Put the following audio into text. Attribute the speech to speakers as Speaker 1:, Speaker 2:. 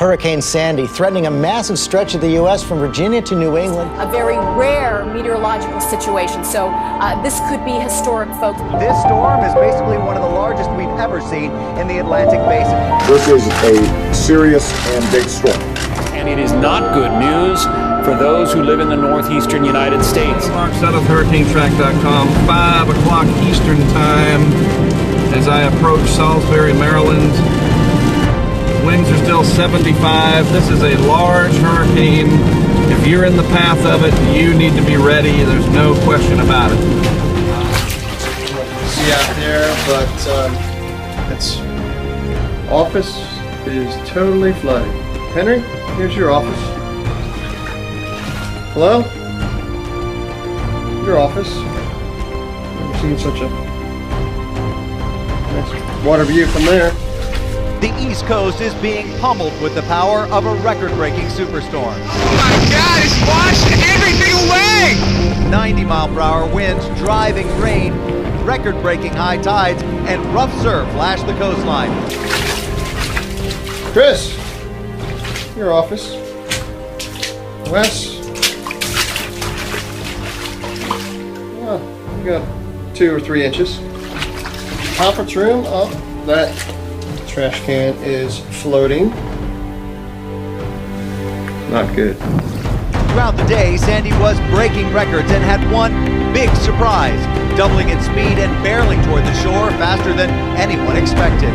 Speaker 1: Hurricane Sandy threatening a massive stretch of the U.S. from Virginia to New England.
Speaker 2: A very rare meteorological situation, so this could be historic, folks.
Speaker 3: This storm is basically one of the largest we've ever seen in the Atlantic Basin.
Speaker 4: This is a serious and big storm.
Speaker 5: And it is not good news for those who live in the northeastern United States.
Speaker 6: Mark out of HurricaneTrack.com, 5 o'clock Eastern time as I approach Salisbury, Maryland. Winds are still 75. This is a large hurricane. If you're in the path of it, you need to be ready. There's no question about it.
Speaker 7: See out there, but its office is totally flooded. Henry, here's your office. Hello? Your office. Never seen such a nice water view from there.
Speaker 3: The East Coast is being pummeled with the power of a record-breaking superstorm.
Speaker 8: Oh my God, it's washed everything away!
Speaker 3: 90-mile-per-hour winds, driving rain, record-breaking high tides, and rough surf lash the coastline.
Speaker 7: Chris, your office. Wes. Oh, you got 2 or 3 inches. Conference room. Oh, that trash can is floating. Not good.
Speaker 3: Throughout the day, Sandy was breaking records and had one big surprise, doubling its speed and barreling toward the shore faster than anyone expected.